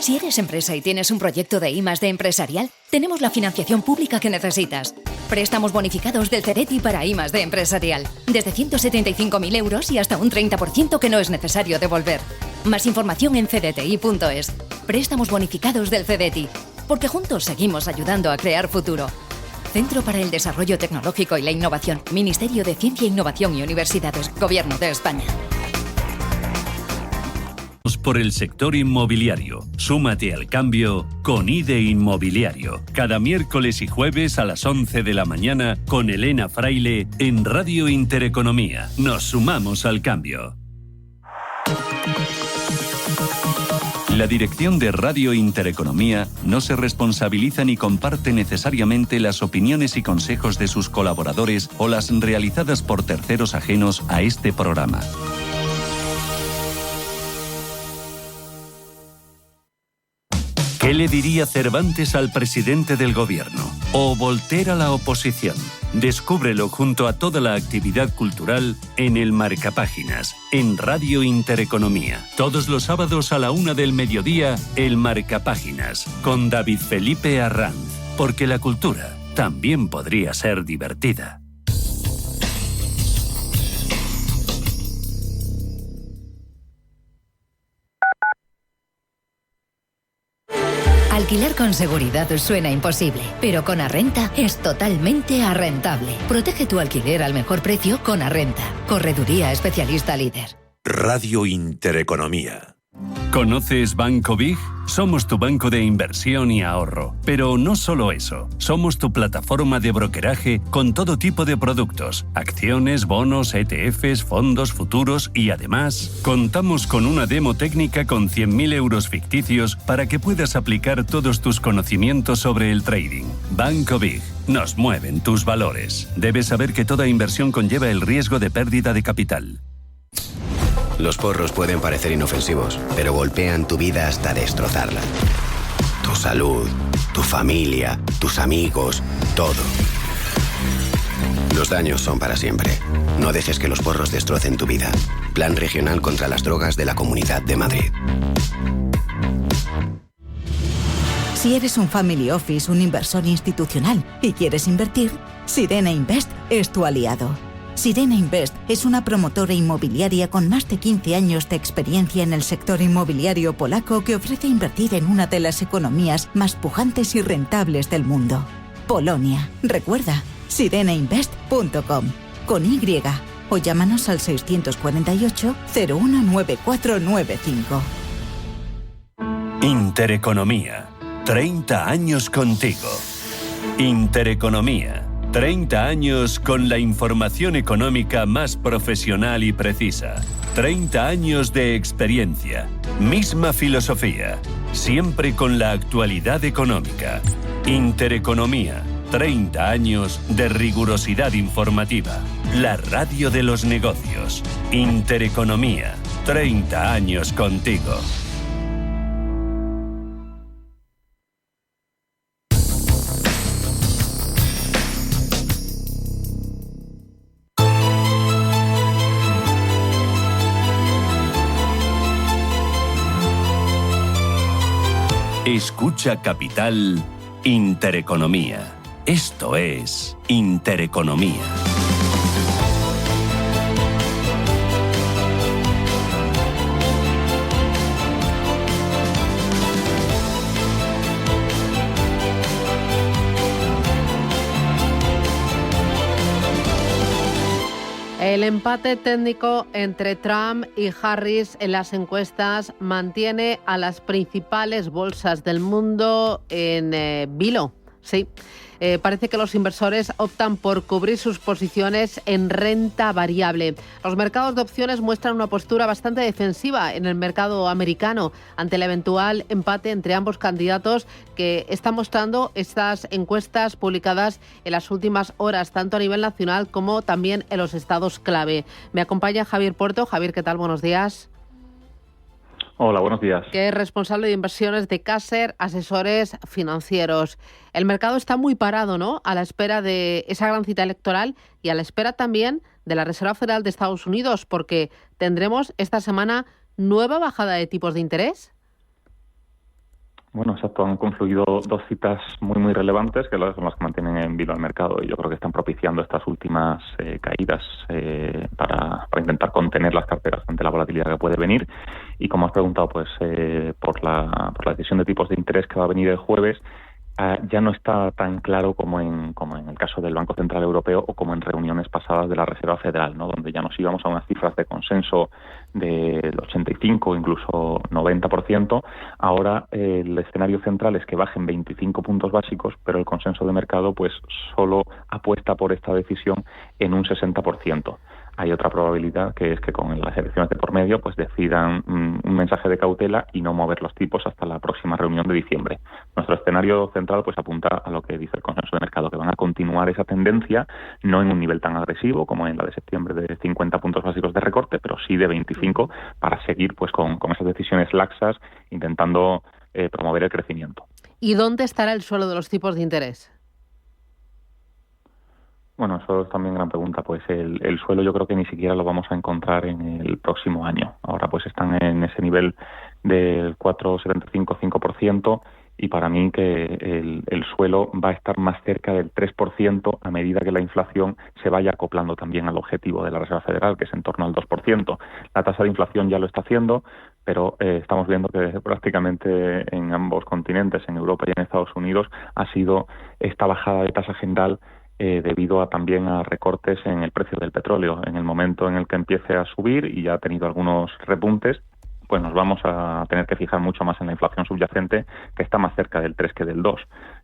Si eres empresa y tienes un proyecto de I+D empresarial, tenemos la financiación pública que necesitas. Préstamos bonificados del CEDETI para I+D empresarial. Desde 175.000 euros y hasta un 30% que no es necesario devolver. Más información en cdti.es. Préstamos bonificados del CEDETI. Porque juntos seguimos ayudando a crear futuro. Centro para el Desarrollo Tecnológico y la Innovación. Ministerio de Ciencia, Innovación y Universidades. Gobierno de España. Por el sector inmobiliario. Súmate al cambio con IDE Inmobiliario. Cada miércoles y jueves a las 11 de la mañana con Elena Fraile en Radio Intereconomía. Nos sumamos al cambio. La dirección de Radio Intereconomía no se responsabiliza ni comparte necesariamente las opiniones y consejos de sus colaboradores o las realizadas por terceros ajenos a este programa. ¿Qué le diría Cervantes al presidente del gobierno? ¿O Voltaire a la oposición? Descúbrelo junto a toda la actividad cultural en el Marcapáginas, en Radio Intereconomía. Todos los sábados a la 1 del mediodía, el Marcapáginas, con David Felipe Arranz. Porque la cultura también podría ser divertida. Alquilar con seguridad suena imposible, pero con Arrenta es totalmente arrentable. Protege tu alquiler al mejor precio con Arrenta. Correduría especialista líder. Radio Intereconomía. ¿Conoces Banco Big? Somos tu banco de inversión y ahorro. Pero no solo eso. Somos tu plataforma de brokeraje con todo tipo de productos. Acciones, bonos, ETFs, fondos, futuros y además contamos con una demo técnica con 100.000 euros ficticios para que puedas aplicar todos tus conocimientos sobre el trading. Banco Big. Nos mueven tus valores. Debes saber que toda inversión conlleva el riesgo de pérdida de capital. Los porros pueden parecer inofensivos, pero golpean tu vida hasta destrozarla. Tu salud, tu familia, tus amigos, todo. Los daños son para siempre. No dejes que los porros destrocen tu vida. Plan Regional contra las Drogas de la Comunidad de Madrid. Si eres un family office, un inversor institucional y quieres invertir, Sirena Invest es tu aliado. Sirena Invest es una promotora inmobiliaria con más de 15 años de experiencia en el sector inmobiliario polaco que ofrece invertir en una de las economías más pujantes y rentables del mundo. Polonia. Recuerda, sirenainvest.com con Y o llámanos al 648 019495. Intereconomía. 30 años contigo. Intereconomía. 30 años con la información económica más profesional y precisa. 30 años de experiencia. Misma filosofía. Siempre con la actualidad económica. Intereconomía. 30 años de rigurosidad informativa. La radio de los negocios. Intereconomía. 30 años contigo. Escucha Capital Intereconomía. Esto es Intereconomía. El empate técnico entre Trump y Harris en las encuestas mantiene a las principales bolsas del mundo en vilo. Sí, parece que los inversores optan por cubrir sus posiciones en renta variable. Los mercados de opciones muestran una postura bastante defensiva en el mercado americano ante el eventual empate entre ambos candidatos que están mostrando estas encuestas publicadas en las últimas horas, tanto a nivel nacional como también en los estados clave. Me acompaña Javier Puerto. Javier, ¿qué tal? Buenos días. Hola, buenos días. Que es responsable de inversiones de Caser Asesores Financieros. El mercado está muy parado, ¿no?, a la espera de esa gran cita electoral y a la espera también de la Reserva Federal de Estados Unidos, porque tendremos esta semana nueva bajada de tipos de interés. Bueno, exacto. Han confluido dos citas muy relevantes que son las que mantienen en vilo al mercado, y yo creo que están propiciando estas últimas caídas para intentar contener las carteras ante la volatilidad que puede venir. Y como has preguntado, pues por la decisión de tipos de interés que va a venir el jueves, ya no está tan claro como en el caso del Banco Central Europeo o como en reuniones pasadas de la Reserva Federal, ¿no? Donde ya nos íbamos a unas cifras de consenso del 85, incluso 90%. Ahora el escenario central es que bajen 25 puntos básicos, pero el consenso de mercado pues solo apuesta por esta decisión en un 60%. Hay otra probabilidad, que es que con las elecciones de por medio pues decidan un mensaje de cautela y no mover los tipos hasta la próxima reunión de diciembre. Nuestro escenario central pues apunta a lo que dice el consenso de mercado, que van a continuar esa tendencia, no en un nivel tan agresivo como en la de septiembre de 50 puntos básicos de recorte, pero sí de 25, para seguir pues con esas decisiones laxas, intentando promover el crecimiento. ¿Y dónde estará el suelo de los tipos de interés? Bueno, eso es también gran pregunta. Pues el suelo yo creo que ni siquiera lo vamos a encontrar en el próximo año. Ahora pues están en ese nivel del 4,75-5%, y para mí que el suelo va a estar más cerca del 3% a medida que la inflación se vaya acoplando también al objetivo de la Reserva Federal, que es en torno al 2%. La tasa de inflación ya lo está haciendo, pero estamos viendo que prácticamente en ambos continentes, en Europa y en Estados Unidos, ha sido esta bajada de tasa general debido también a recortes en el precio del petróleo. En el momento en el que empiece a subir, y ya ha tenido algunos repuntes, pues nos vamos a tener que fijar mucho más en la inflación subyacente, que está más cerca del 3 que del 2.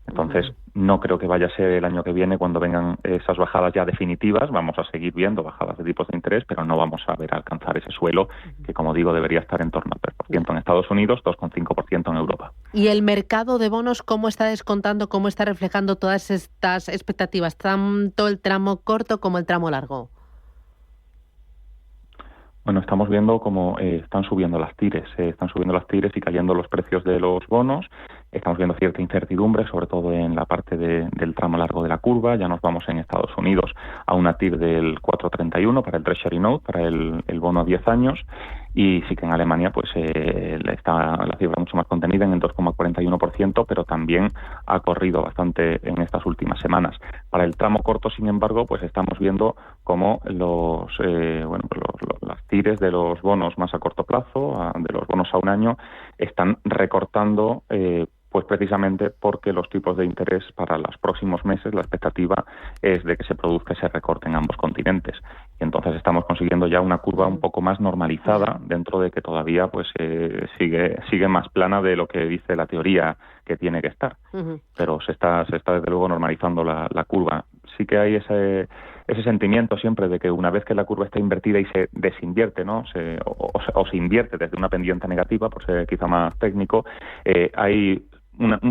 Entonces, no creo que vaya a ser el año que viene cuando vengan esas bajadas ya definitivas. Vamos a seguir viendo bajadas de tipos de interés, pero no vamos a ver alcanzar ese suelo que, como digo, debería estar en torno al 3% en Estados Unidos, 2,5% en Europa. ¿Y el mercado de bonos cómo está descontando, cómo está reflejando todas estas expectativas, tanto el tramo corto como el tramo largo? Bueno, estamos viendo cómo están subiendo las TIRES y cayendo los precios de los bonos. Estamos viendo cierta incertidumbre, sobre todo en la parte del tramo largo de la curva. Ya nos vamos en Estados Unidos a una TIR del 4,31 para el Treasury Note, para el bono a 10 años. Y sí que en Alemania pues está la cifra mucho más contenida en el 2,41%, pero también ha corrido bastante en estas últimas semanas. Para el tramo corto, sin embargo, pues estamos viendo cómo las TIRES de los bonos más a corto plazo, de los bonos a un año, están recortando pues precisamente porque los tipos de interés para los próximos meses, la expectativa es de que se produzca ese recorte en ambos continentes. Y entonces estamos consiguiendo ya una curva un poco más normalizada, dentro de que todavía pues sigue más plana de lo que dice la teoría que tiene que estar. Pero se está desde luego normalizando la curva. Sí que hay ese sentimiento siempre de que una vez que la curva está invertida y se desinvierte, ¿no? O se invierte desde una pendiente negativa, por ser quizá más técnico, hay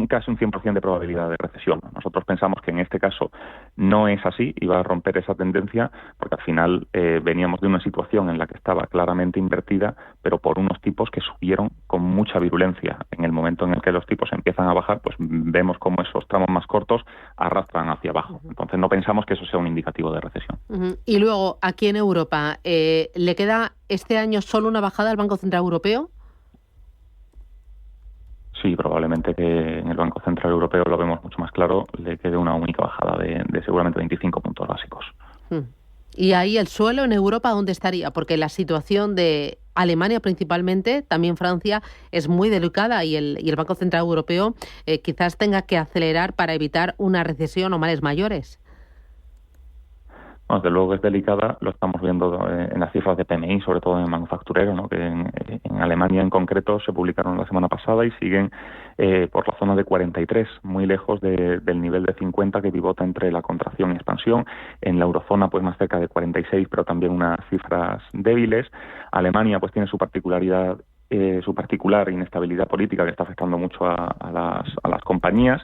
casi un 100% de probabilidad de recesión. Nosotros pensamos que en este caso no es así y va a romper esa tendencia, porque al final veníamos de una situación en la que estaba claramente invertida, pero por unos tipos que subieron con mucha virulencia. En el momento en el que los tipos empiezan a bajar, pues vemos cómo esos tramos más cortos arrastran hacia abajo. Entonces no pensamos que eso sea un indicativo de recesión. Y luego, aquí en Europa, ¿le queda este año solo una bajada al Banco Central Europeo? Sí, probablemente que en el Banco Central Europeo lo vemos mucho más claro, le quede una única bajada de seguramente 25 puntos básicos. ¿Y ahí el suelo en Europa dónde estaría? Porque la situación de Alemania principalmente, también Francia, es muy delicada y el Banco Central Europeo quizás tenga que acelerar para evitar una recesión o males mayores. Bueno, desde luego que es delicada, lo estamos viendo en las cifras de PMI, sobre todo en el manufacturero, ¿no? Que en Alemania en concreto se publicaron la semana pasada y siguen por la zona de 43, muy lejos del nivel de 50 que pivota entre la contracción y expansión. En la eurozona pues más cerca de 46, pero también unas cifras débiles. Alemania pues tiene su particularidad, su particular inestabilidad política que está afectando mucho a las compañías.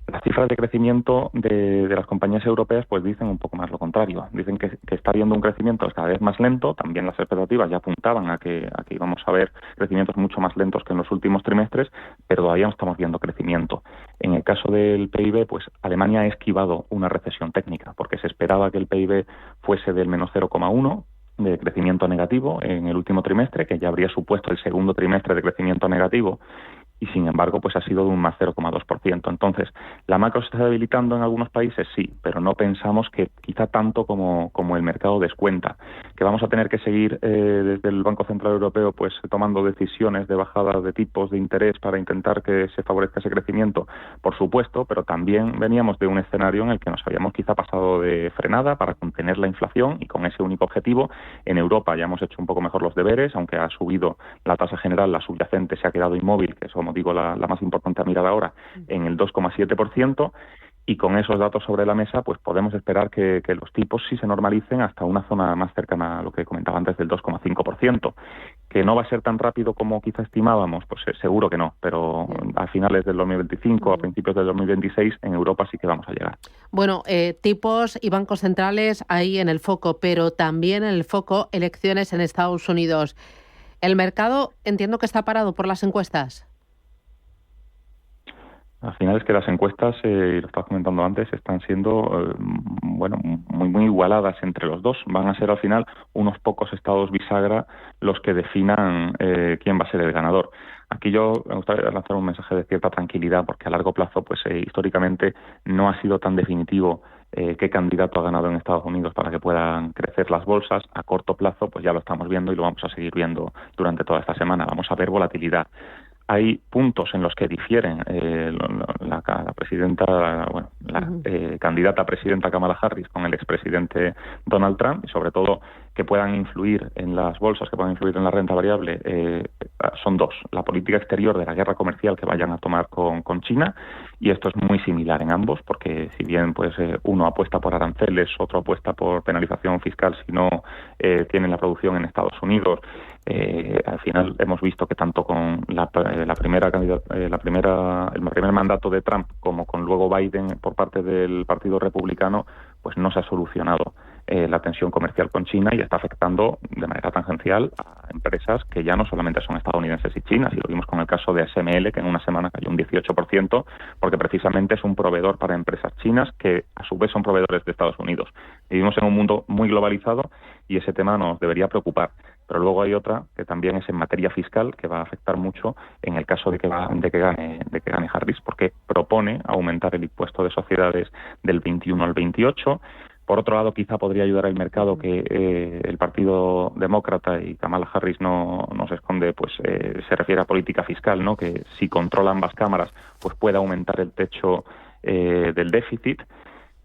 Las cifras de crecimiento de las compañías europeas pues dicen un poco más lo contrario. Dicen que está habiendo un crecimiento cada vez más lento. También las expectativas ya apuntaban a que íbamos a ver crecimientos mucho más lentos que en los últimos trimestres, pero todavía no estamos viendo crecimiento. En el caso del PIB, pues Alemania ha esquivado una recesión técnica, porque se esperaba que el PIB fuese del menos 0,1 de crecimiento negativo en el último trimestre, que ya habría supuesto el segundo trimestre de crecimiento negativo, y sin embargo pues ha sido de un más 0,2%. Entonces, ¿la macro se está debilitando en algunos países? Sí, pero no pensamos que quizá tanto como el mercado descuenta. ¿Que vamos a tener que seguir desde el Banco Central Europeo pues tomando decisiones de bajada de tipos de interés para intentar que se favorezca ese crecimiento? Por supuesto, pero también veníamos de un escenario en el que nos habíamos quizá pasado de frenada para contener la inflación, y con ese único objetivo. En Europa ya hemos hecho un poco mejor los deberes, aunque ha subido la tasa general, la subyacente se ha quedado inmóvil, que es, como digo, la más importante a mirar ahora, en el 2,7%, y con esos datos sobre la mesa pues podemos esperar que los tipos sí se normalicen hasta una zona más cercana a lo que comentaba antes del 2,5%. ¿Que no va a ser tan rápido como quizá estimábamos? Pues seguro que no, pero a finales del 2025, a principios del 2026, en Europa sí que vamos a llegar. Bueno, tipos y bancos centrales ahí en el foco, pero también en el foco elecciones en Estados Unidos. ¿El mercado entiendo que está parado por las encuestas? Al final es que las encuestas, y lo estaba comentando antes, están siendo muy igualadas entre los dos. Van a ser al final unos pocos estados bisagra los que definan quién va a ser el ganador. Aquí yo me gustaría lanzar un mensaje de cierta tranquilidad, porque a largo plazo, pues históricamente no ha sido tan definitivo qué candidato ha ganado en Estados Unidos para que puedan crecer las bolsas. A corto plazo, pues ya lo estamos viendo y lo vamos a seguir viendo durante toda esta semana. Vamos a ver volatilidad. Hay puntos en los que difieren la candidata a presidenta Kamala Harris con el expresidente Donald Trump, y sobre todo que puedan influir en las bolsas, que puedan influir en la renta variable, son dos. La política exterior de la guerra comercial que vayan a tomar con China, y esto es muy similar en ambos, porque si bien pues uno apuesta por aranceles, otro apuesta por penalización fiscal si no tienen la producción en Estados Unidos. Al final hemos visto que tanto con el primer mandato de Trump como con luego Biden por parte del Partido Republicano, pues no se ha solucionado la tensión comercial con China, y está afectando de manera tangencial a empresas que ya no solamente son estadounidenses y chinas, y lo vimos con el caso de SML, que en una semana cayó un 18%, porque precisamente es un proveedor para empresas chinas que a su vez son proveedores de Estados Unidos. Vivimos en un mundo muy globalizado y ese tema nos debería preocupar. Pero luego hay otra que también es en materia fiscal, que va a afectar mucho en el caso de que gane Harris, porque propone aumentar el impuesto de sociedades del 21 al 28. Por otro lado, quizá podría ayudar al mercado que el Partido Demócrata y Kamala Harris no se esconde, pues se refiere a política fiscal, ¿no? Que si controla ambas cámaras, pues puede aumentar el techo del déficit.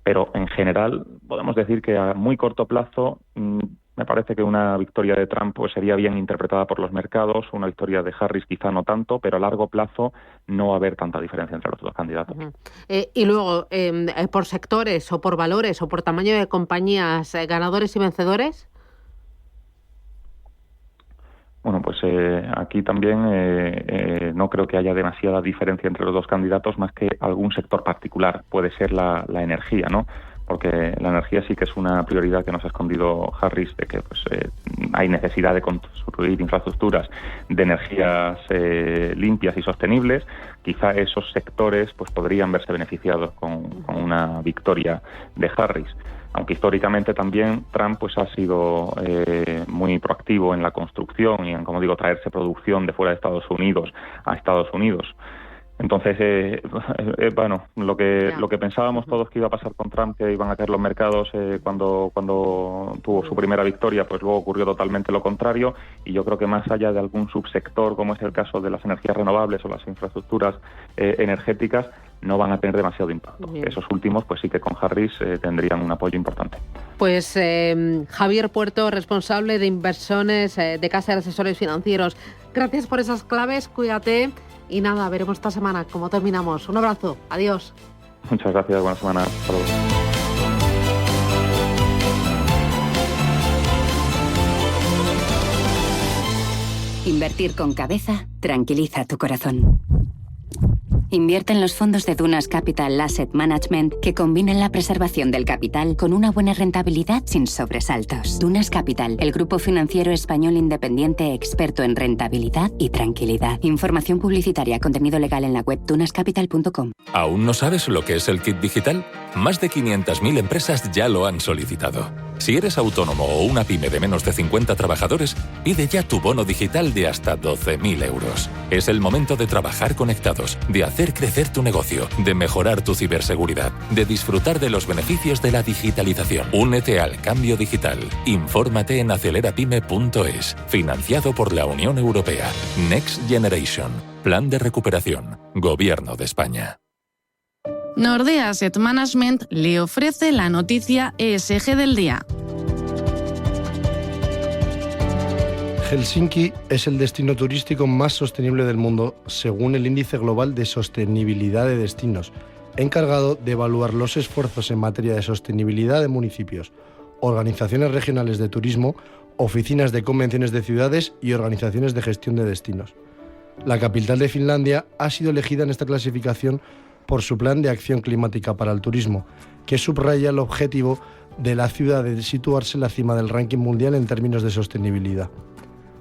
Pero en general podemos decir que a muy corto plazo me parece que una victoria de Trump pues sería bien interpretada por los mercados, una victoria de Harris quizá no tanto, pero a largo plazo no va a haber tanta diferencia entre los dos candidatos. Y luego, por sectores o por valores o por tamaño de compañías, ganadores y vencedores. Bueno, pues aquí también no creo que haya demasiada diferencia entre los dos candidatos, más que algún sector particular. Puede ser la energía, ¿no? Porque la energía sí que es una prioridad que nos ha escondido Harris, de que pues hay necesidad de construir infraestructuras de energías limpias y sostenibles. Quizá esos sectores pues podrían verse beneficiados con una victoria de Harris. Aunque históricamente también Trump pues ha sido muy proactivo en la construcción y en, como digo, traerse producción de fuera de Estados Unidos a Estados Unidos. Entonces, lo que pensábamos todos que iba a pasar con Trump, que iban a caer los mercados cuando tuvo su primera victoria, pues luego ocurrió totalmente lo contrario, y yo creo que más allá de algún subsector, como es el caso de las energías renovables o las infraestructuras energéticas, no van a tener demasiado impacto. Bien. Esos últimos, pues sí que con Harris tendrían un apoyo importante. Pues Javier Puerto, responsable de inversiones de Casa de Asesores Financieros. Gracias por esas claves, cuídate. Y nada, veremos esta semana cómo terminamos. Un abrazo, adiós. Muchas gracias, buena semana. Saludos. Invertir con cabeza tranquiliza tu corazón. Invierte en los fondos de Dunas Capital Asset Management que combinen la preservación del capital con una buena rentabilidad sin sobresaltos. Dunas Capital, el grupo financiero español independiente experto en rentabilidad y tranquilidad. Información publicitaria, contenido legal en la web dunascapital.com. ¿Aún no sabes lo que es el kit digital? Más de 500.000 empresas ya lo han solicitado. Si eres autónomo o una pyme de menos de 50 trabajadores, pide ya tu bono digital de hasta 12.000 euros. Es el momento de trabajar conectados, de hacer crecer tu negocio, de mejorar tu ciberseguridad, de disfrutar de los beneficios de la digitalización. Únete al cambio digital. Infórmate en acelerapyme.es. Financiado por la Unión Europea. Next Generation. Plan de recuperación. Gobierno de España. Nordea Asset Management le ofrece la noticia ESG del día. Helsinki es el destino turístico más sostenible del mundo, según el Índice Global de Sostenibilidad de Destinos, encargado de evaluar los esfuerzos en materia de sostenibilidad de municipios, organizaciones regionales de turismo, oficinas de convenciones de ciudades y organizaciones de gestión de destinos. La capital de Finlandia ha sido elegida en esta clasificación por su plan de acción climática para el turismo, que subraya el objetivo de la ciudad de situarse en la cima del ranking mundial en términos de sostenibilidad.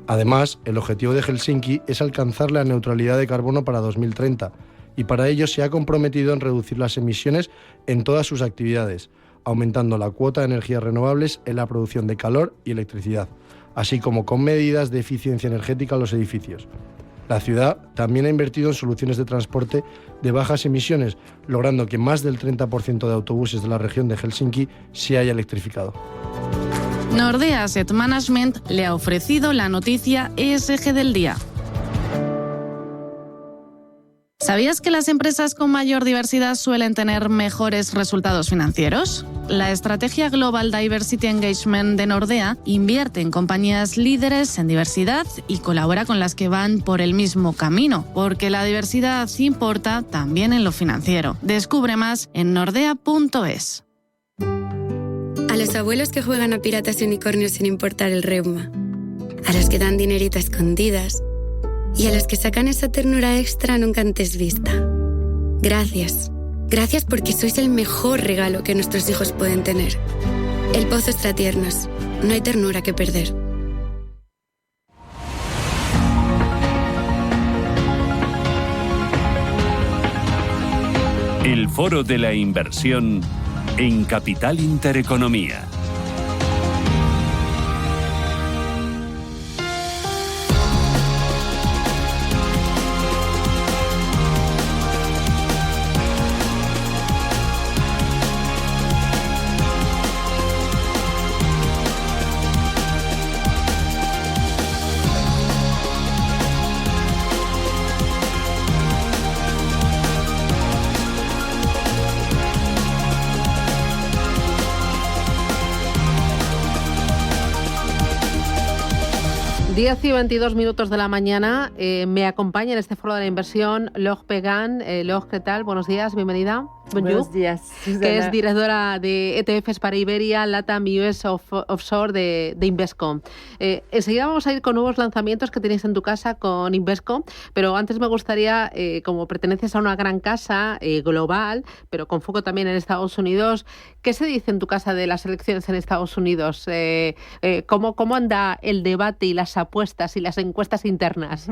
Además, el objetivo de Helsinki es alcanzar la neutralidad de carbono para 2030 y para ello se ha comprometido en reducir las emisiones en todas sus actividades, aumentando la cuota de energías renovables en la producción de calor y electricidad, así como con medidas de eficiencia energética en los edificios. La ciudad también ha invertido en soluciones de transporte de bajas emisiones, logrando que más del 30% de autobuses de la región de Helsinki se haya electrificado. Nordea Asset Management le ha ofrecido la noticia ESG del día. ¿Sabías que las empresas con mayor diversidad suelen tener mejores resultados financieros? La estrategia Global Diversity Engagement de Nordea invierte en compañías líderes en diversidad y colabora con las que van por el mismo camino, porque la diversidad importa también en lo financiero. Descubre más en nordea.es. A los abuelos que juegan a piratas y unicornios sin importar el reuma, a los que dan dinerito a escondidas y a los que sacan esa ternura extra nunca antes vista. Gracias. Gracias porque sois el mejor regalo que nuestros hijos pueden tener. El Pozo Extratiernos. No hay ternura que perder. El Foro de la Inversión en Capital Intereconomía. Diez y 22 minutos de la mañana, me acompaña en este foro de la inversión Log Pegan. Log, ¿qué tal? Buenos días, bienvenida. Buenos días, Susana. Que es directora de ETFs para Iberia, LATAM US Offshore de Invesco. Enseguida vamos a ir con nuevos lanzamientos que tenéis en tu casa con Invesco, pero antes me gustaría, como perteneces a una gran casa global, pero con foco también en Estados Unidos, ¿qué se dice en tu casa de las elecciones en Estados Unidos? ¿Cómo anda el debate y las apuestas y las encuestas internas?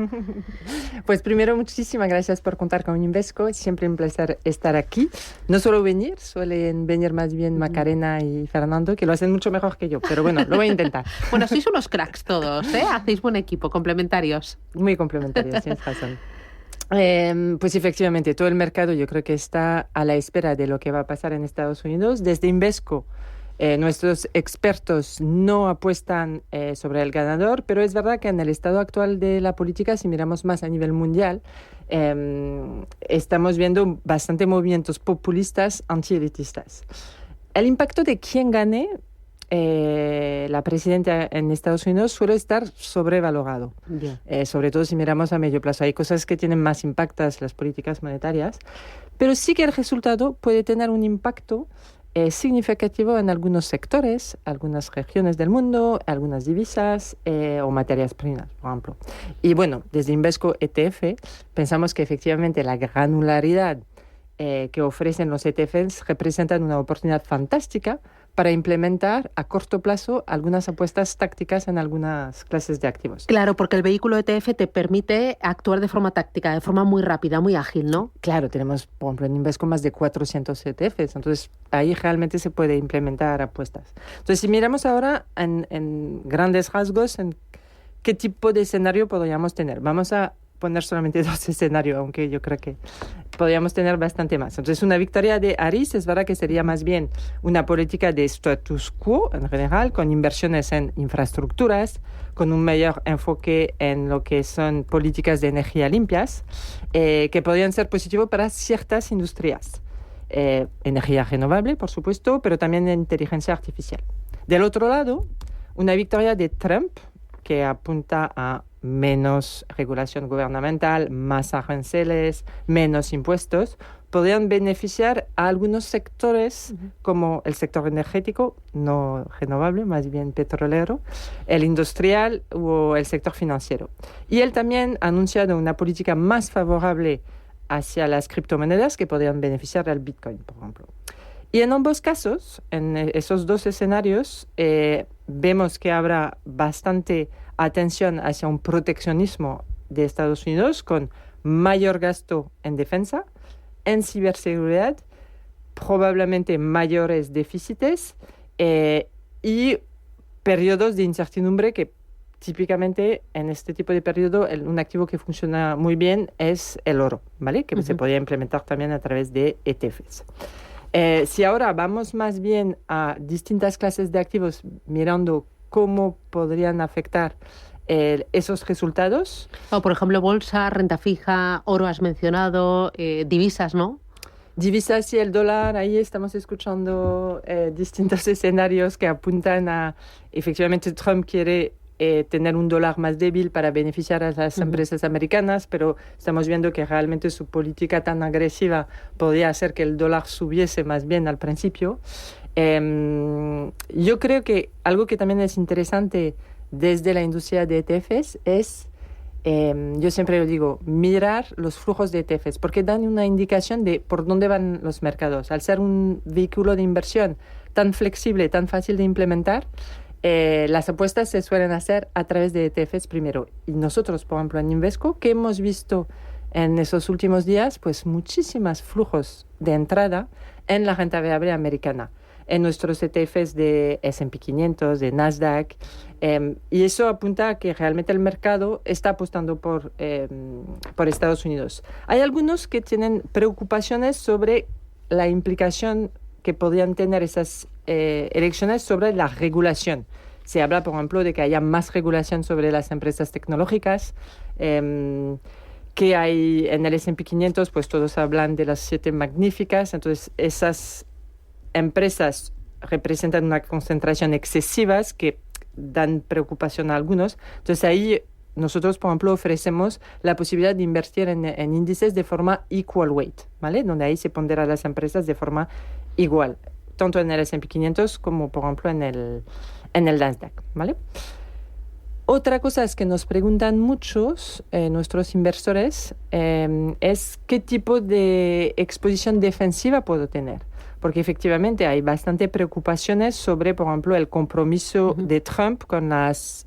Pues primero, muchísimas gracias por contar con Invesco. Es siempre un placer estar aquí. No suelo venir, suelen venir más bien Macarena y Fernando, que lo hacen mucho mejor que yo, pero bueno, lo voy a intentar. Bueno, sois unos cracks todos, ¿eh? Hacéis buen equipo, complementarios. Muy complementarios, tienes razón. Pues efectivamente, todo el mercado yo creo que está a la espera de lo que va a pasar en Estados Unidos. Desde Invesco, nuestros expertos no apuestan sobre el ganador, pero es verdad que en el estado actual de la política, si miramos más a nivel mundial, estamos viendo bastante movimientos populistas antielitistas. El impacto de quién gane la presidenta en Estados Unidos suele estar sobrevalorado, sobre todo si miramos a medio plazo. Hay cosas que tienen más impactos, las políticas monetarias, pero sí que el resultado puede tener un impacto significativo en algunos sectores, algunas regiones del mundo, algunas divisas o materias primas, por ejemplo. Y bueno, desde Invesco ETF pensamos que efectivamente la granularidad que ofrecen los ETFs representan una oportunidad fantástica para implementar a corto plazo algunas apuestas tácticas en algunas clases de activos. Claro, porque el vehículo ETF te permite actuar de forma táctica, de forma muy rápida, muy ágil, ¿no? Claro, tenemos, por ejemplo, en Invesco más de 400 ETFs, entonces ahí realmente se puede implementar apuestas. Entonces, si miramos ahora en grandes rasgos, en qué tipo de escenario podríamos tener. Vamos a poner solamente 2 escenarios, aunque yo creo que podríamos tener bastante más. Entonces, una victoria de Harris es verdad que sería más bien una política de status quo en general, con inversiones en infraestructuras, con un mayor enfoque en lo que son políticas de energía limpias, que podrían ser positivos para ciertas industrias. Energía renovable, por supuesto, pero también inteligencia artificial. Del otro lado, una victoria de Trump, que apunta a menos regulación gubernamental, más aranceles, menos impuestos, podrían beneficiar a algunos sectores como el sector energético, no renovable, más bien petrolero, el industrial o el sector financiero. Y él también ha anunciado una política más favorable hacia las criptomonedas que podrían beneficiar al Bitcoin, por ejemplo. Y en ambos casos, en esos 2 escenarios, vemos que habrá bastante atención hacia un proteccionismo de Estados Unidos con mayor gasto en defensa, en ciberseguridad, probablemente mayores déficits y periodos de incertidumbre que típicamente en este tipo de periodo un activo que funciona muy bien es el oro, ¿vale? Que se podría implementar también a través de ETFs. Si ahora vamos más bien a distintas clases de activos mirando cómo podrían afectar esos resultados. O, por ejemplo, bolsa, renta fija, oro has mencionado, divisas, ¿no? Divisas y el dólar, ahí estamos escuchando distintos escenarios que apuntan a, efectivamente, Trump quiere tener un dólar más débil para beneficiar a las empresas americanas, pero estamos viendo que realmente su política tan agresiva podría hacer que el dólar subiese más bien al principio. Yo creo que algo que también es interesante desde la industria de ETFs es, yo siempre lo digo, mirar los flujos de ETFs, porque dan una indicación de por dónde van los mercados. Al ser un vehículo de inversión tan flexible, tan fácil de implementar, las apuestas se suelen hacer a través de ETFs primero. Y nosotros, por ejemplo, en Invesco, ¿qué hemos visto en esos últimos días? Pues muchísimos flujos de entrada en la renta variable americana, en nuestros ETFs de S&P 500, de Nasdaq, y eso apunta a que realmente el mercado está apostando por Estados Unidos. Hay algunos que tienen preocupaciones sobre la implicación que podrían tener esas elecciones sobre la regulación. Se habla, por ejemplo, de que haya más regulación sobre las empresas tecnológicas, que hay en el S&P 500, pues todos hablan de las 7 magníficas, entonces esas empresas representan una concentración excesiva que dan preocupación a algunos. Entonces ahí nosotros, por ejemplo, ofrecemos la posibilidad de invertir en índices de forma equal weight, ¿vale? Donde ahí se pondera las empresas de forma igual, tanto en el S&P 500 como, por ejemplo, en el Nasdaq, ¿vale? Otra cosa es que nos preguntan muchos nuestros inversores es qué tipo de exposición defensiva puedo tener. Porque efectivamente hay bastante preocupaciones sobre, por ejemplo, el compromiso de Trump con las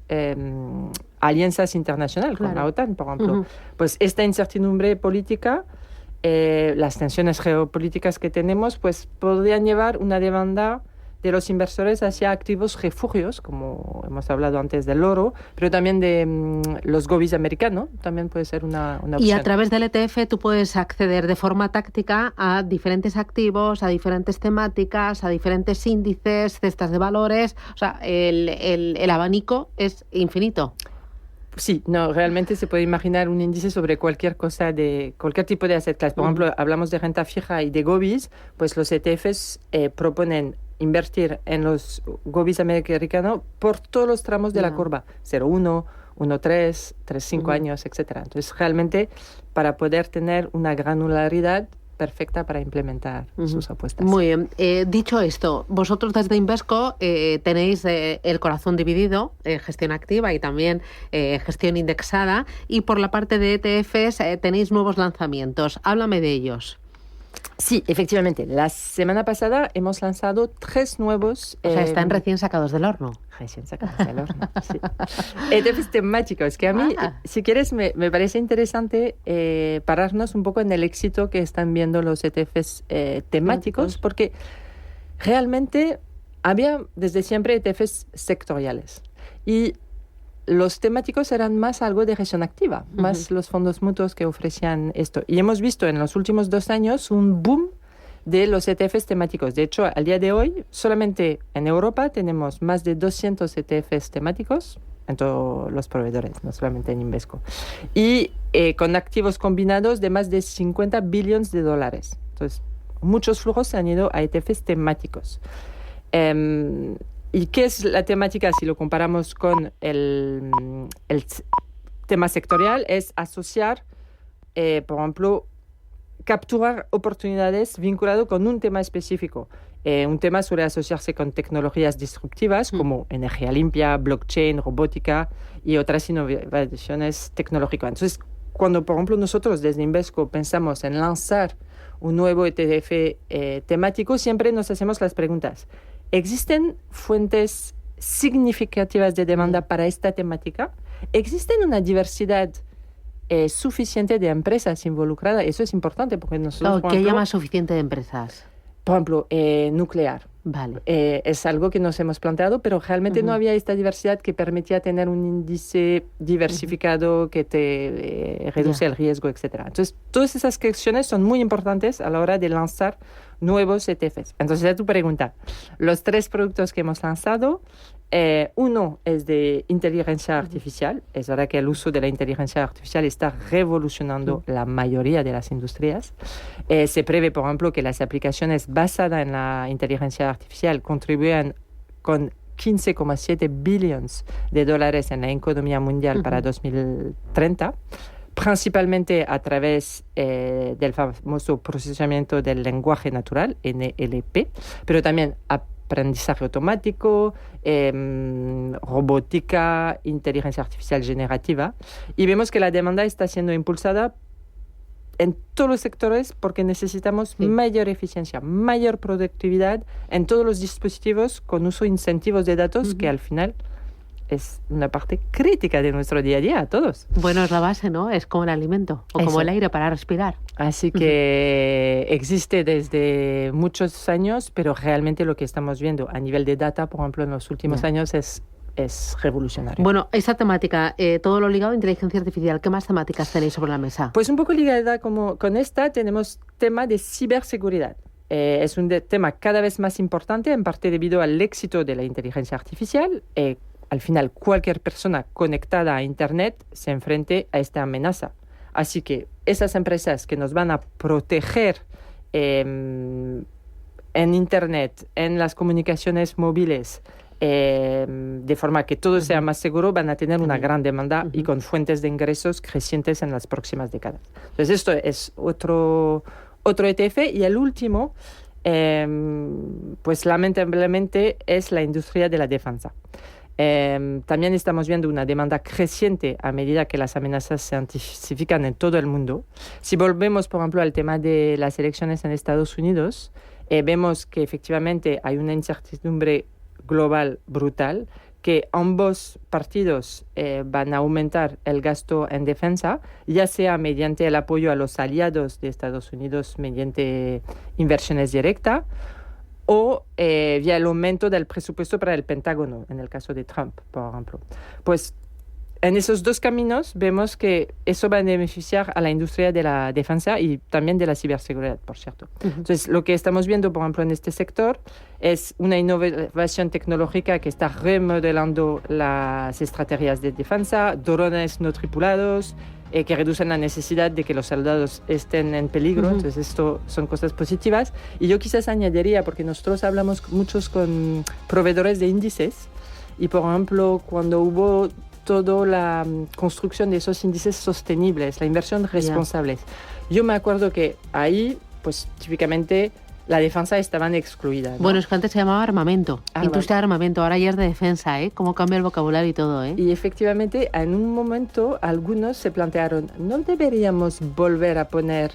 alianzas internacionales, con la OTAN, por ejemplo. Pues esta incertidumbre política, las tensiones geopolíticas que tenemos, pues podrían llevar una demanda de los inversores hacia activos refugios, como hemos hablado antes del oro, pero también de los govies americanos, también puede ser una opción. Y a través del ETF tú puedes acceder de forma táctica a diferentes activos, a diferentes temáticas, a diferentes índices, cestas de valores, o sea, el abanico es infinito. Sí, no, realmente se puede imaginar un índice sobre cualquier cosa, de cualquier tipo de asset class. Por ejemplo, hablamos de renta fija y de govies, pues los ETFs proponen invertir en los govies americanos por todos los tramos de la curva, 0,1, 1,3, 3,5 años, etc. Entonces, realmente, para poder tener una granularidad perfecta para implementar sus apuestas. Muy bien. Dicho esto, vosotros desde Invesco tenéis el corazón dividido, gestión activa y también gestión indexada, y por la parte de ETFs tenéis nuevos lanzamientos. Háblame de ellos. Sí, efectivamente. La semana pasada hemos lanzado 3 nuevos... O sea, están recién sacados del horno. Recién sacados del horno, sí. ETFs temáticos, que a mí, si quieres, me parece interesante pararnos un poco en el éxito que están viendo los ETFs temáticos, porque realmente había desde siempre ETFs sectoriales. Y los temáticos eran más algo de gestión activa, más los fondos mutuos que ofrecían esto. Y hemos visto en los últimos 2 años un boom de los ETFs temáticos. De hecho, al día de hoy, solamente en Europa tenemos más de 200 ETFs temáticos en todos los proveedores, no solamente en Invesco. Y con activos combinados de más de 50 billones de dólares. Entonces, muchos flujos se han ido a ETFs temáticos. ¿Y qué es la temática si lo comparamos con el tema sectorial? Es asociar, por ejemplo, capturar oportunidades vinculado con un tema específico. Un tema suele asociarse con tecnologías disruptivas como energía limpia, blockchain, robótica y otras innovaciones tecnológicas. Entonces, cuando, por ejemplo, nosotros desde Invesco pensamos en lanzar un nuevo ETF temático, siempre nos hacemos las preguntas. ¿Existen fuentes significativas de demanda para esta temática? ¿Existen una diversidad suficiente de empresas involucradas? Eso es importante porque nosotros... ¿Qué llama suficiente de empresas? Por ejemplo, nuclear. Vale. Es algo que nos hemos planteado, pero realmente no había esta diversidad que permitía tener un índice diversificado que te reduce el riesgo, etc. Entonces, todas esas cuestiones son muy importantes a la hora de lanzar nuevos ETFs. Entonces, a tu pregunta, los 3 productos que hemos lanzado, uno es de inteligencia artificial. Es verdad que el uso de la inteligencia artificial está revolucionando la mayoría de las industrias. Se prevé, por ejemplo, que las aplicaciones basadas en la inteligencia artificial contribuyan con 15,7 billones de dólares en la economía mundial para 2030. Principalmente a través del famoso procesamiento del lenguaje natural, NLP, pero también aprendizaje automático, robótica, inteligencia artificial generativa. Y vemos que la demanda está siendo impulsada en todos los sectores porque necesitamos mayor eficiencia, mayor productividad en todos los dispositivos con uso de incentivos de datos que al final es una parte crítica de nuestro día a día, a todos. Bueno, es la base, ¿no? Es como el alimento o como el aire para respirar. Así que existe desde muchos años, pero realmente lo que estamos viendo a nivel de data, por ejemplo, en los últimos años es revolucionario. Bueno, esa temática, todo lo ligado a inteligencia artificial, ¿qué más temáticas tenéis sobre la mesa? Pues un poco ligada con esta, tenemos tema de ciberseguridad. Es un tema cada vez más importante, en parte debido al éxito de la inteligencia artificial. Al final, cualquier persona conectada a Internet se enfrenta a esta amenaza. Así que esas empresas que nos van a proteger en Internet, en las comunicaciones móviles, de forma que todo sea más seguro, van a tener una gran demanda y con fuentes de ingresos crecientes en las próximas décadas. Entonces, esto es otro ETF. Y el último, pues lamentablemente, es la industria de la defensa. También estamos viendo una demanda creciente a medida que las amenazas se intensifican en todo el mundo. Si volvemos, por ejemplo, al tema de las elecciones en Estados Unidos, vemos que efectivamente hay una incertidumbre global brutal, que ambos partidos van a aumentar el gasto en defensa, ya sea mediante el apoyo a los aliados de Estados Unidos mediante inversiones directas, o vía el aumento del presupuesto para el Pentágono, en el caso de Trump, por ejemplo. Pues en esos 2 caminos vemos que eso va a beneficiar a la industria de la defensa y también de la ciberseguridad, por cierto. Entonces, lo que estamos viendo, por ejemplo, en este sector es una innovación tecnológica que está remodelando las estrategias de defensa, drones no tripulados, que reducen la necesidad de que los soldados estén en peligro. Entonces, esto son cosas positivas. Y yo quizás añadiría, porque nosotros hablamos muchos con proveedores de índices, y por ejemplo, cuando hubo toda la construcción de esos índices sostenibles, la inversión responsables, yo me acuerdo que ahí pues típicamente la defensa estaban excluidas, ¿no? Bueno, es que antes se llamaba armamento, industria de armamento, ahora ya es de defensa, ¿eh? Cómo cambia el vocabulario y todo, ¿eh? Y efectivamente, en un momento, algunos se plantearon, ¿no deberíamos volver a poner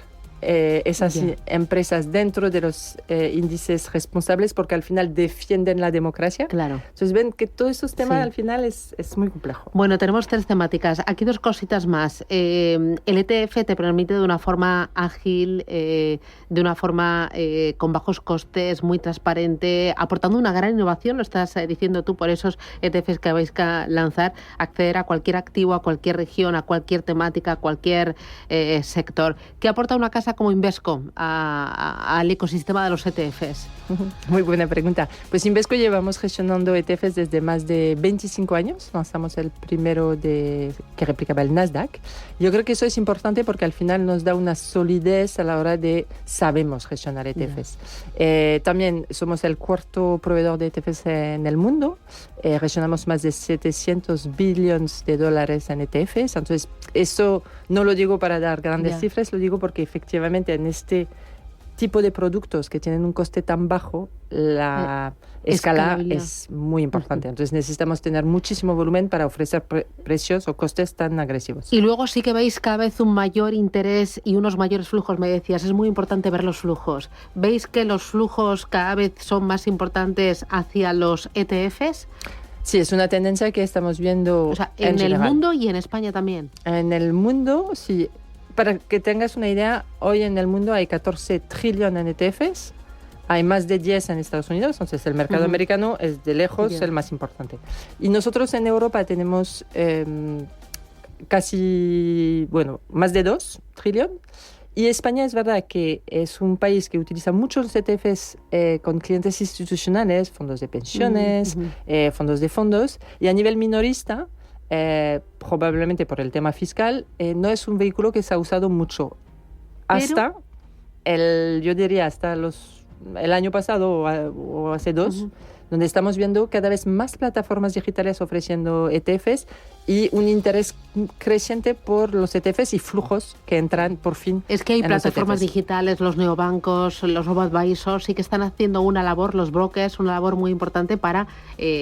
esas empresas dentro de los índices responsables porque al final defienden la democracia? Claro. Entonces ven que todos esos temas al final es muy complejo. Bueno, tenemos 3 temáticas. Aquí 2 cositas más. El ETF te permite de una forma ágil, de una forma con bajos costes, muy transparente, aportando una gran innovación, lo estás diciendo tú, por esos ETFs que vais a lanzar, acceder a cualquier activo, a cualquier región, a cualquier temática, a cualquier sector. ¿Qué aporta una casa como Invesco al ecosistema de los ETFs? Muy buena pregunta. Pues Invesco llevamos gestionando ETFs desde más de 25 años. Lanzamos el primero que replicaba el Nasdaq. Yo creo que eso es importante porque al final nos da una solidez a la hora de sabemos gestionar ETFs. También somos el 4º proveedor de ETFs en el mundo. Gestionamos más de $700 billones en ETFs. Entonces, eso no lo digo para dar grandes cifras, lo digo porque efectivamente en este tipo de productos que tienen un coste tan bajo, la escala es muy importante. Entonces necesitamos tener muchísimo volumen para ofrecer precios o costes tan agresivos. Y luego sí que veis cada vez un mayor interés y unos mayores flujos, me decías, es muy importante ver los flujos. ¿Veis que los flujos cada vez son más importantes hacia los ETFs? Sí, es una tendencia que estamos viendo en el mundo y en España también. En el mundo, sí. Para que tengas una idea, hoy en el mundo hay 14 trillones en ETFs, hay más de 10 en Estados Unidos, entonces el mercado americano es de lejos el más importante. Y nosotros en Europa tenemos más de 2 trillones. Y España es verdad que es un país que utiliza muchos ETFs con clientes institucionales, fondos de pensiones, fondos de fondos, y a nivel minorista, probablemente por el tema fiscal, no es un vehículo que se ha usado mucho. Hasta el año pasado o hace 2, donde estamos viendo cada vez más plataformas digitales ofreciendo ETFs y un interés creciente por los ETFs y flujos que entran por fin. Es que hay plataformas digitales, los neobancos, los robo-advisors, sí que están haciendo una labor, los brokers, una labor muy importante para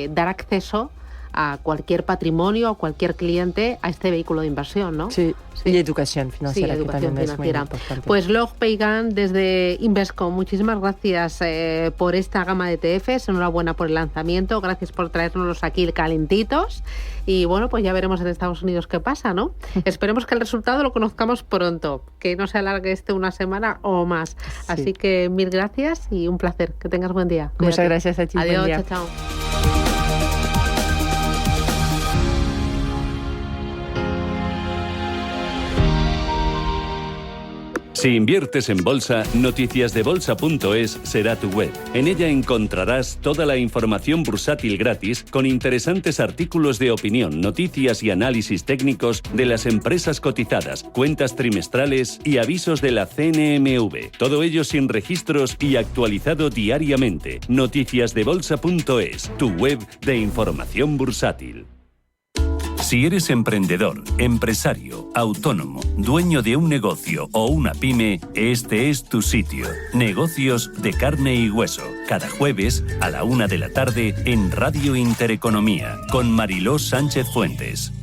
dar acceso a cualquier patrimonio, a cualquier cliente, a este vehículo de inversión, ¿no? Sí. Y educación financiera, que también es muy importante. Pues Log Peigan desde Invesco, muchísimas gracias por esta gama de ETFs, enhorabuena por el lanzamiento, gracias por traernos aquí calentitos y bueno, pues ya veremos en Estados Unidos qué pasa, ¿no? Esperemos que el resultado lo conozcamos pronto, que no se alargue una semana o más. Sí. Así que 1000 gracias y un placer, que tengas buen día. Cuídate. Muchas gracias a ti. Adiós, chao, chao. Si inviertes en bolsa, noticiasdebolsa.es será tu web. En ella encontrarás toda la información bursátil gratis con interesantes artículos de opinión, noticias y análisis técnicos de las empresas cotizadas, cuentas trimestrales y avisos de la CNMV. Todo ello sin registros y actualizado diariamente. Noticiasdebolsa.es, tu web de información bursátil. Si eres emprendedor, empresario, autónomo, dueño de un negocio o una pyme, este es tu sitio. Negocios de carne y hueso. Cada jueves a la 1 de la tarde en Radio Intereconomía con Mariló Sánchez Fuentes.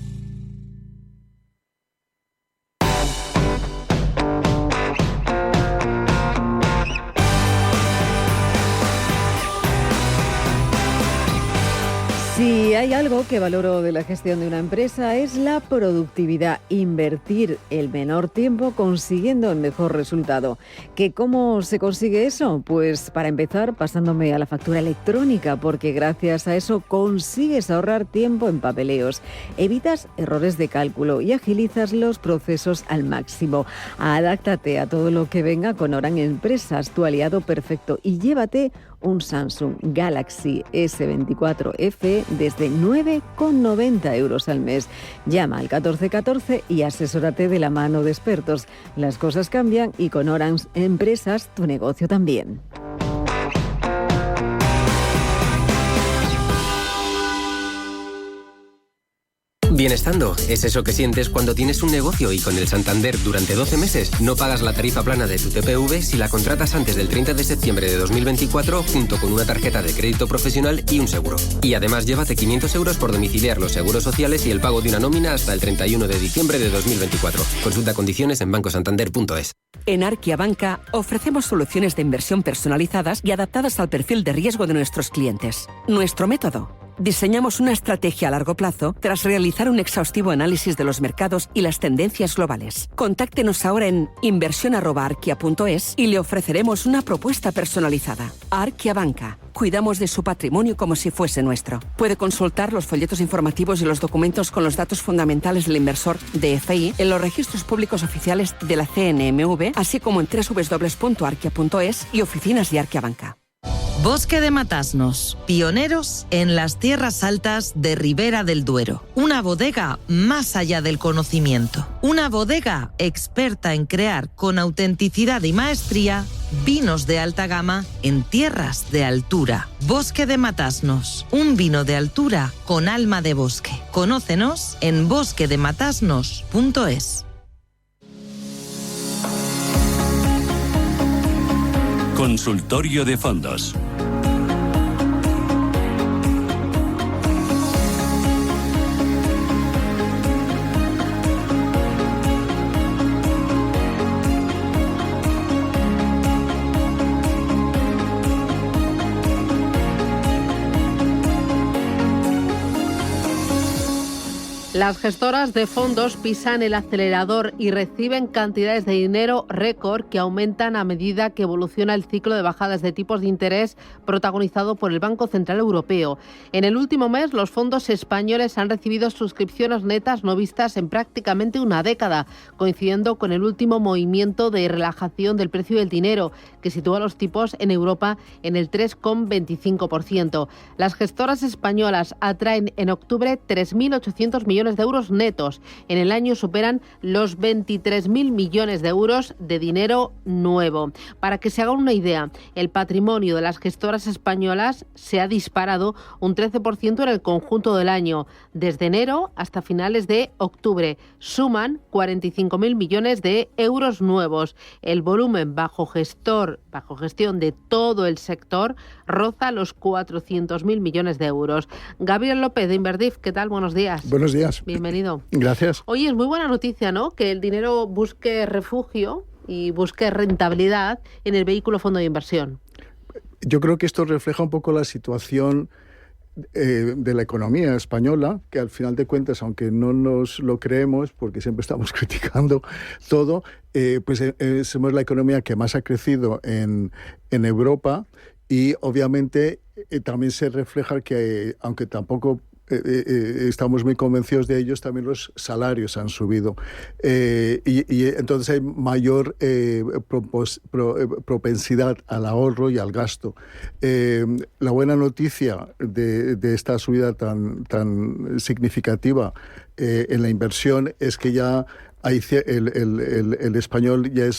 Si hay algo que valoro de la gestión de una empresa es la productividad, invertir el menor tiempo consiguiendo el mejor resultado. ¿Que cómo se consigue eso? Pues para empezar pasándome a la factura electrónica, porque gracias a eso consigues ahorrar tiempo en papeleos, evitas errores de cálculo y agilizas los procesos al máximo. Adáptate a todo lo que venga con Orange Empresas, tu aliado perfecto, y llévate un Samsung Galaxy S24 FE desde 9,90 € al mes. Llama al 1414 y asesórate de la mano de expertos. Las cosas cambian y con Orange Empresas tu negocio también. Bienestando es eso que sientes cuando tienes un negocio y con el Santander durante 12 meses no pagas la tarifa plana de tu TPV si la contratas antes del 30 de septiembre de 2024 junto con una tarjeta de crédito profesional y un seguro. Y además llévate 500 euros por domiciliar los seguros sociales y el pago de una nómina hasta el 31 de diciembre de 2024. Consulta condiciones en bancosantander.es. En Arquia Banca ofrecemos soluciones de inversión personalizadas y adaptadas al perfil de riesgo de nuestros clientes. Nuestro método: diseñamos una estrategia a largo plazo tras realizar un exhaustivo análisis de los mercados y las tendencias globales. Contáctenos ahora en inversión@arquia.es y le ofreceremos una propuesta personalizada. Arquia Banca. Cuidamos de su patrimonio como si fuese nuestro. Puede consultar los folletos informativos y los documentos con los datos fundamentales del inversor DFI en los registros públicos oficiales de la CNMV, así como en www.arquia.es y oficinas de Arquia Banca. Bosque de Matasnos, pioneros en las tierras altas de Ribera del Duero. Una bodega más allá del conocimiento. Una bodega experta en crear con autenticidad y maestría vinos de alta gama en tierras de altura. Bosque de Matasnos, un vino de altura con alma de bosque. Conócenos en bosquedematasnos.es. Consultorio de fondos. Las gestoras de fondos pisan el acelerador y reciben cantidades de dinero récord que aumentan a medida que evoluciona el ciclo de bajadas de tipos de interés protagonizado por el Banco Central Europeo. En el último mes, los fondos españoles han recibido suscripciones netas no vistas en prácticamente una década, coincidiendo con el último movimiento de relajación del precio del dinero, que sitúa los tipos en Europa en el 3,25%. Las gestoras españolas atraen en octubre 3.800 millones de euros netos. En el año superan los 23.000 millones de euros de dinero nuevo. Para que se hagan una idea, el patrimonio de las gestoras españolas se ha disparado un 13% en el conjunto del año, desde enero hasta finales de octubre. Suman 45.000 millones de euros nuevos. El volumen bajo gestión de todo el sector roza los 400.000 millones de euros. Gabriel López de Inverdif, ¿qué tal? Buenos días. Buenos días. Bienvenido. Gracias. Oye, es muy buena noticia, ¿no? Que el dinero busque refugio y busque rentabilidad en el vehículo fondo de inversión. Yo creo que esto refleja un poco la situación de la economía española, que al final de cuentas, aunque no nos lo creemos, porque siempre estamos criticando todo, pues somos la economía que más ha crecido en Europa y obviamente también se refleja que, aunque tampoco estamos muy convencidos de ellos, también los salarios han subido y entonces hay mayor propensidad al ahorro y al gasto. La buena noticia de esta subida tan significativa en la inversión es que ya el español ya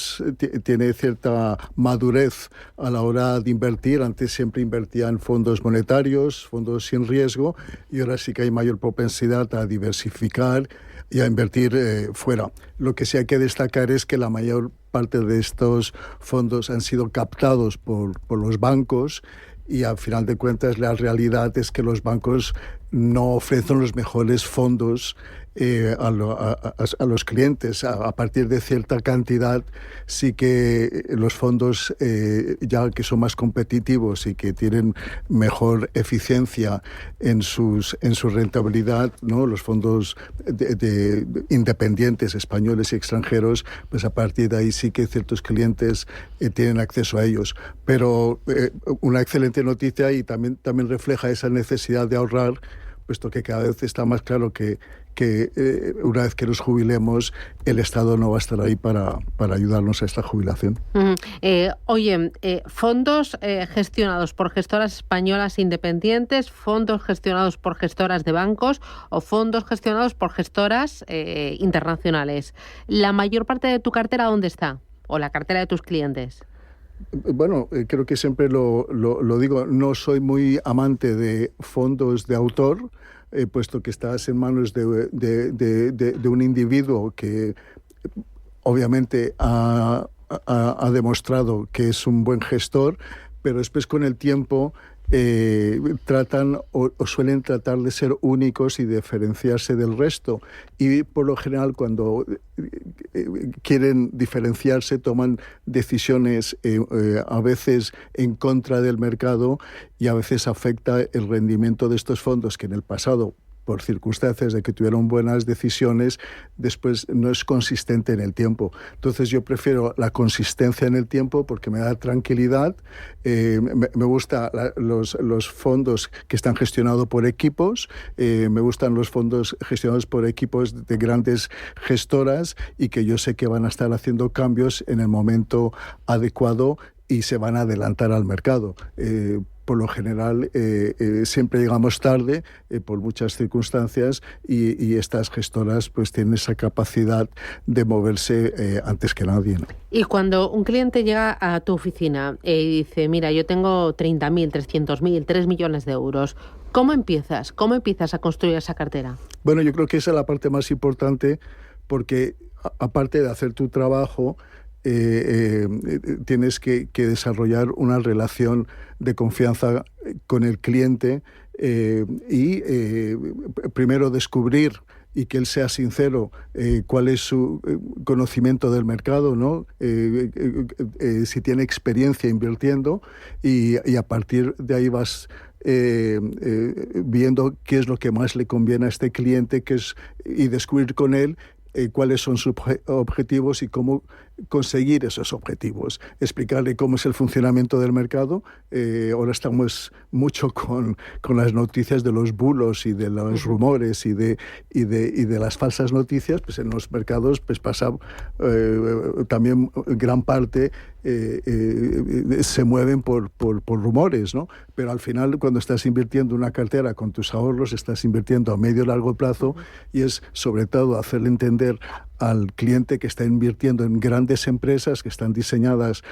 tiene cierta madurez a la hora de invertir. Antes siempre invertía en fondos monetarios, fondos sin riesgo, y ahora sí que hay mayor propensidad a diversificar y a invertir fuera. Lo que sí hay que destacar es que la mayor parte de estos fondos han sido captados por los bancos, y al final de cuentas la realidad es que los bancos no ofrecen los mejores fondos a los clientes. A partir de cierta cantidad sí que los fondos ya que son más competitivos y que tienen mejor eficiencia en su rentabilidad, ¿no? Los fondos de independientes españoles y extranjeros, pues a partir de ahí sí que ciertos clientes tienen acceso a ellos. Pero una excelente noticia, y también refleja esa necesidad de ahorrar, puesto que cada vez está más claro que una vez que nos jubilemos, el Estado no va a estar ahí para ayudarnos a esta jubilación. Fondos gestionados por gestoras españolas independientes, fondos gestionados por gestoras de bancos o fondos gestionados por gestoras internacionales. ¿La mayor parte de tu cartera dónde está? ¿O la cartera de tus clientes? Bueno, creo que siempre lo digo, no soy muy amante de fondos de autor. puesto que estás en manos de un individuo que obviamente ha demostrado que es un buen gestor, pero después con el tiempo tratan o suelen tratar de ser únicos y diferenciarse del resto, y por lo general cuando quieren diferenciarse toman decisiones a veces en contra del mercado, y a veces afecta el rendimiento de estos fondos que en el pasado, por circunstancias de que tuvieron buenas decisiones, después no es consistente en el tiempo. Entonces yo prefiero la consistencia en el tiempo porque me da tranquilidad. Me gustan los fondos que están gestionados por equipos, me gustan los fondos gestionados por equipos de grandes gestoras y que yo sé que van a estar haciendo cambios en el momento adecuado y se van a adelantar al mercado. Por lo general siempre llegamos tarde por muchas circunstancias, y estas gestoras pues tienen esa capacidad de moverse antes que nadie, ¿no? Y cuando un cliente llega a tu oficina y dice, mira, yo tengo 30.000, 300.000, 3 millones de euros, ¿cómo empiezas? ¿Cómo empiezas a construir esa cartera? Bueno, yo creo que esa es la parte más importante, porque aparte de hacer tu trabajo, tienes que desarrollar una relación de confianza con el cliente, y primero descubrir y que él sea sincero cuál es su conocimiento del mercado, ¿no? Si tiene experiencia invirtiendo, y a partir de ahí vas viendo qué es lo que más le conviene a este cliente, y descubrir con él cuáles son sus objetivos y cómo conseguir esos objetivos, explicarle cómo es el funcionamiento del mercado. Ahora estamos mucho con las noticias de los bulos y de los rumores y de las falsas noticias. Pues en los mercados pues pasa también gran parte se mueven por rumores, ¿no? Pero al final, cuando estás invirtiendo una cartera con tus ahorros, estás invirtiendo a medio y largo plazo, y es sobre todo hacerle entender al cliente que está invirtiendo en grandes empresas que están diseñadas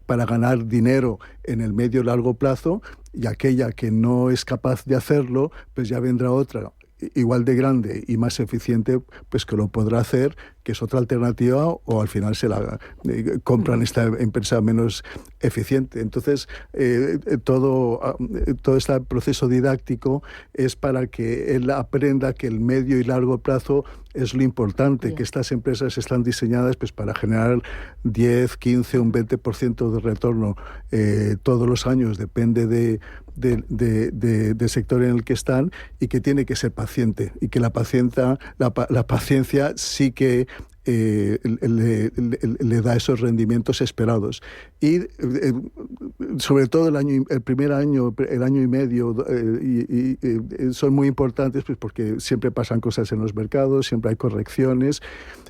para ganar dinero en el medio y largo plazo, y aquella que no es capaz de hacerlo, pues ya vendrá otra igual de grande y más eficiente, pues que lo podrá hacer, que es otra alternativa, o al final se la compran esta empresa menos eficiente. Entonces, todo este proceso didáctico es para que él aprenda que el medio y largo plazo es lo importante, que estas empresas están diseñadas pues para generar 10, 15, un 20% de retorno todos los años, depende del sector en el que están, y que tiene que ser paciente, y que la paciencia sí que le da esos rendimientos esperados. Y sobre todo el primer año, el año y medio, son muy importantes, pues porque siempre pasan cosas en los mercados, siempre hay correcciones,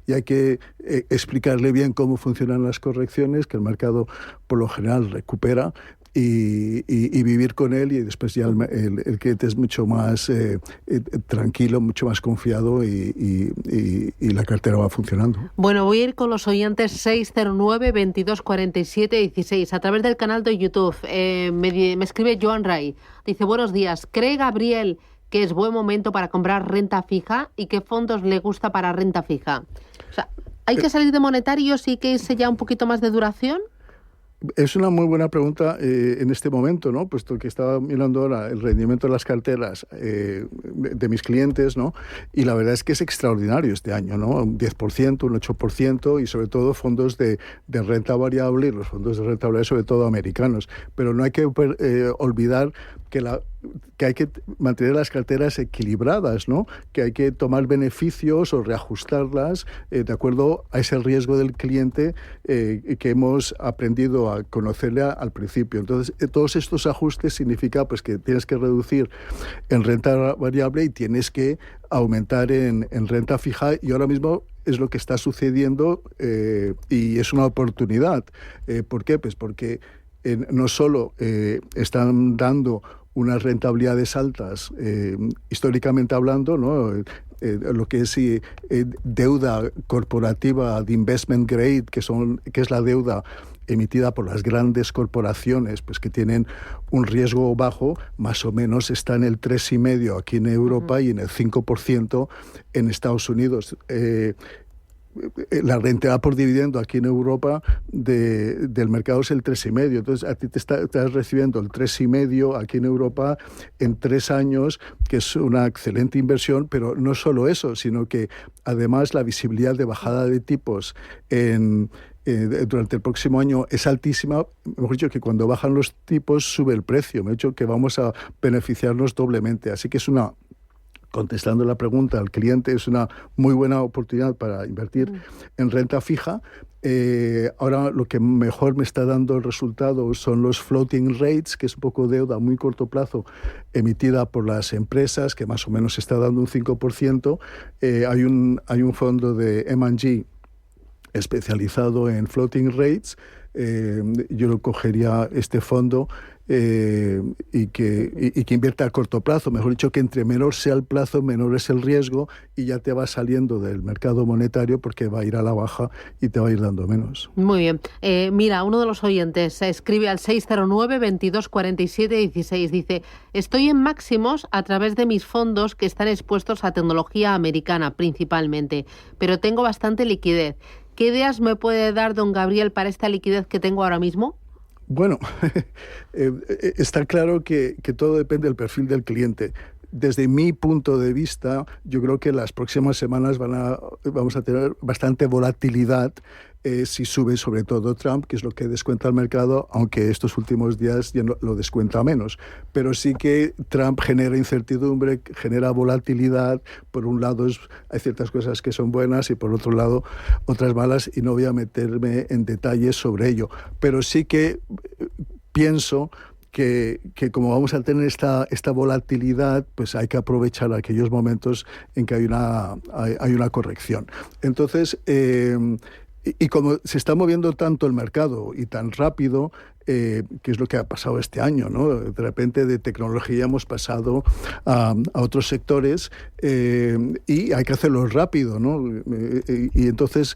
y hay que explicarle bien cómo funcionan las correcciones, que el mercado por lo general recupera, y vivir con él, y después ya el cliente es mucho más tranquilo, mucho más confiado, y la cartera va funcionando. Bueno, voy a ir con los oyentes 609 22 47 16 a través del canal de YouTube. Me escribe Joan Ray, dice: buenos días, ¿cree Gabriel que es buen momento para comprar renta fija, y qué fondos le gusta para renta fija? O sea, ¿hay que salir de monetarios y que irse ya un poquito más de duración? Es una muy buena pregunta en este momento, ¿no? Puesto que estaba mirando ahora el rendimiento de las carteras de mis clientes, ¿no? Y la verdad es que es extraordinario este año, ¿no? Un 10%, un 8%, y sobre todo fondos de renta variable, y los fondos de renta variable sobre todo americanos. Pero no hay que olvidar que hay que mantener las carteras equilibradas, ¿no? Que hay que tomar beneficios o reajustarlas de acuerdo a ese riesgo del cliente que hemos aprendido a conocerle al principio. Entonces, todos estos ajustes significa pues que tienes que reducir en renta variable y tienes que aumentar en renta fija, y ahora mismo es lo que está sucediendo, y es una oportunidad. ¿Por qué? Pues porque no solo están dando unas rentabilidades altas, históricamente hablando, ¿no? Lo que es deuda corporativa de investment grade, que es la deuda emitida por las grandes corporaciones, pues que tienen un riesgo bajo, más o menos está en el 3,5% aquí en Europa y en el 5% en Estados Unidos. La rentabilidad por dividendo aquí en Europa del mercado es el 3,5%. Entonces, a ti te estás recibiendo el 3,5% aquí en Europa en 3 años, que es una excelente inversión, pero no solo eso, sino que además la visibilidad de bajada de tipos durante el próximo año es altísima. Mejor dicho, que cuando bajan los tipos sube el precio. Me ha dicho que vamos a beneficiarnos doblemente. Así que contestando la pregunta al cliente, es una muy buena oportunidad para invertir en renta fija. Ahora lo que mejor me está dando el resultado son los floating rates, que es un poco deuda a muy corto plazo emitida por las empresas, que más o menos está dando un 5%. Hay un fondo de M&G especializado en floating rates. Yo lo cogería este fondo y que invierta a corto plazo. Mejor dicho, que entre menor sea el plazo, menor es el riesgo, y ya te va saliendo del mercado monetario porque va a ir a la baja y te va a ir dando menos. Muy bien. Mira, uno de los oyentes escribe al 609 22 47 16. Dice: estoy en máximos a través de mis fondos que están expuestos a tecnología americana principalmente, pero tengo bastante liquidez. ¿Qué ideas me puede dar don Gabriel para esta liquidez que tengo ahora mismo? Bueno, está claro que todo depende del perfil del cliente. Desde mi punto de vista, yo creo que las próximas semanas vamos a tener bastante volatilidad si sube sobre todo Trump, que es lo que descuenta el mercado, aunque estos últimos días ya lo descuenta menos. Pero sí que Trump genera incertidumbre, genera volatilidad. Por un lado hay ciertas cosas que son buenas y por otro lado otras malas, y no voy a meterme en detalles sobre ello. Pero sí que pienso que como vamos a tener esta volatilidad, pues hay que aprovechar aquellos momentos en que hay una corrección. Entonces, y como se está moviendo tanto el mercado y tan rápido, que es lo que ha pasado este año, ¿no? De repente de tecnología hemos pasado a otros sectores, y hay que hacerlo rápido, ¿no? Y entonces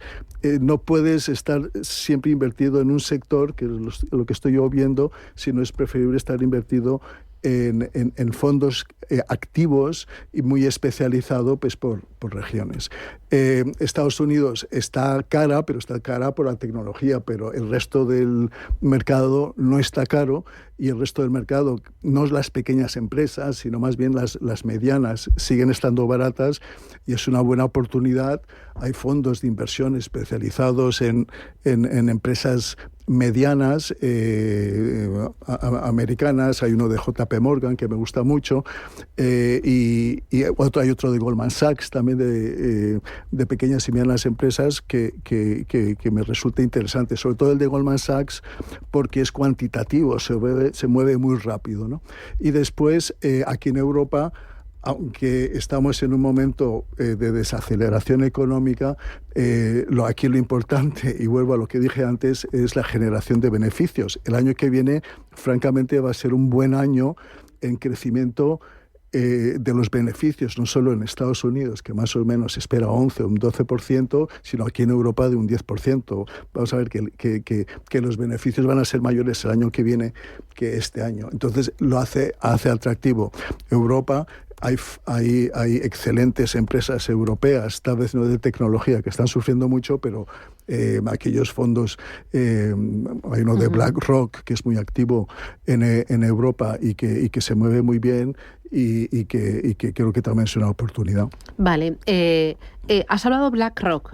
no puedes estar siempre invertido en un sector, que es lo que estoy yo viendo, sino es preferible estar invertido en fondos activos y muy especializado, pues por regiones. Estados Unidos está cara, pero está cara por la tecnología, pero el resto del mercado no está caro, y el resto del mercado, no las pequeñas empresas, sino más bien las medianas, siguen estando baratas, y es una buena oportunidad. Hay fondos de inversión especializados en empresas medianas americanas. Hay uno de JP Morgan que me gusta mucho, y hay otro de Goldman Sachs también, de pequeñas y medianas empresas que me resulta interesante, sobre todo el de Goldman Sachs, porque es cuantitativo, se mueve muy rápido, ¿no? Y después, aquí en Europa, aunque estamos en un momento de desaceleración económica, aquí lo importante, y vuelvo a lo que dije antes, es la generación de beneficios. El año que viene, francamente, va a ser un buen año en crecimiento de los beneficios, no solo en Estados Unidos, que más o menos espera 11 o un 12%, sino aquí en Europa de un 10%. Vamos a ver que los beneficios van a ser mayores el año que viene que este año. Entonces lo hace atractivo. Europa, hay excelentes empresas europeas, tal vez no de tecnología, que están sufriendo mucho, pero aquellos fondos, hay uno de BlackRock que es muy activo en Europa y que se mueve muy bien, y que creo que también es una oportunidad. Vale, has hablado de BlackRock.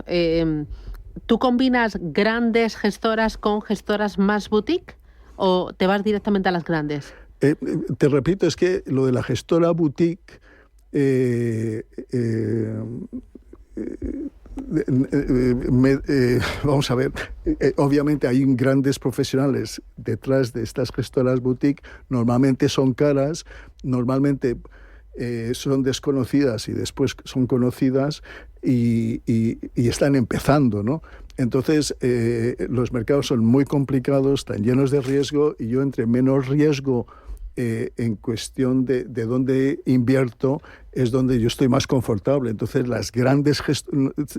¿Tú combinas grandes gestoras con gestoras más boutique o te vas directamente a las grandes? Te repito, es que lo de la gestora boutique, vamos a ver, obviamente hay grandes profesionales detrás de estas gestoras boutique. Normalmente son caras, normalmente son desconocidas y después son conocidas, y están empezando, ¿no? Entonces, los mercados son muy complicados, están llenos de riesgo, y yo entre menos riesgo en cuestión de dónde invierto, es donde yo estoy más confortable. Entonces, las grandes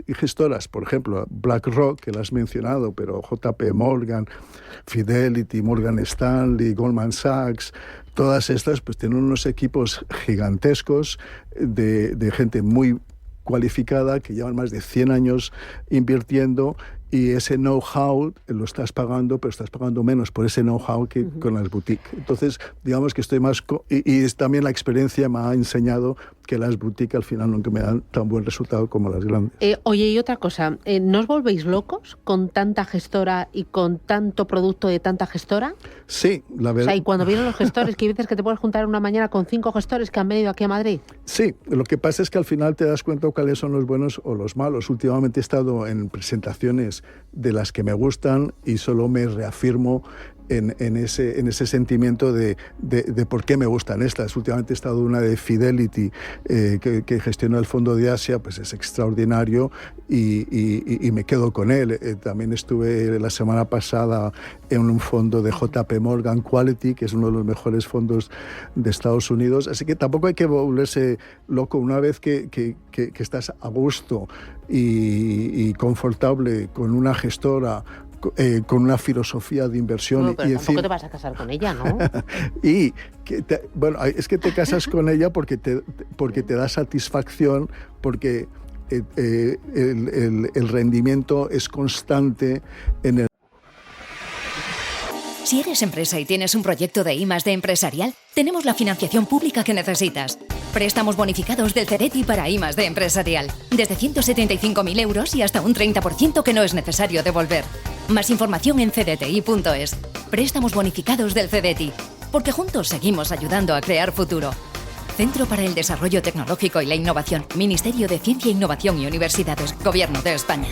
gestoras, por ejemplo, BlackRock, que la has mencionado, pero JP Morgan, Fidelity, Morgan Stanley, Goldman Sachs, todas estas pues tienen unos equipos gigantescos de gente muy cualificada que llevan más de 100 años invirtiendo, y ese know-how lo estás pagando, pero estás pagando menos por ese know-how que con las boutiques. Entonces, digamos que estoy más... Y es también la experiencia me ha enseñado que las boutiques al final nunca me dan tan buen resultado como las grandes. Oye, y otra cosa, ¿no os volvéis locos con tanta gestora y con tanto producto de tanta gestora? Sí, la verdad. O sea, y cuando vienen los gestores, que dices que te puedes juntar una mañana con 5 gestores que han venido aquí a Madrid. Sí, lo que pasa es que al final te das cuenta cuáles son los buenos o los malos. Últimamente he estado en presentaciones de las que me gustan y solo me reafirmo en ese sentimiento de por qué me gustan estas. Últimamente he estado en una de Fidelity que gestiona el Fondo de Asia, pues es extraordinario y me quedo con él. También estuve la semana pasada en un fondo de JP Morgan Quality, que es uno de los mejores fondos de Estados Unidos. Así que tampoco hay que volverse loco. Una vez que estás a gusto y confortable con una gestora, con una filosofía de inversión. Bueno, pero tampoco te vas a casar con ella, ¿no? Y es que te casas con ella porque te da satisfacción, porque el rendimiento es constante en el... Si eres empresa y tienes un proyecto de I+D empresarial, tenemos la financiación pública que necesitas. Préstamos bonificados del CEDETI para I+D empresarial. Desde 175.000 euros y hasta un 30% que no es necesario devolver. Más información en cdti.es. Préstamos bonificados del CEDETI. Porque juntos seguimos ayudando a crear futuro. Centro para el Desarrollo Tecnológico y la Innovación. Ministerio de Ciencia, Innovación y Universidades. Gobierno de España.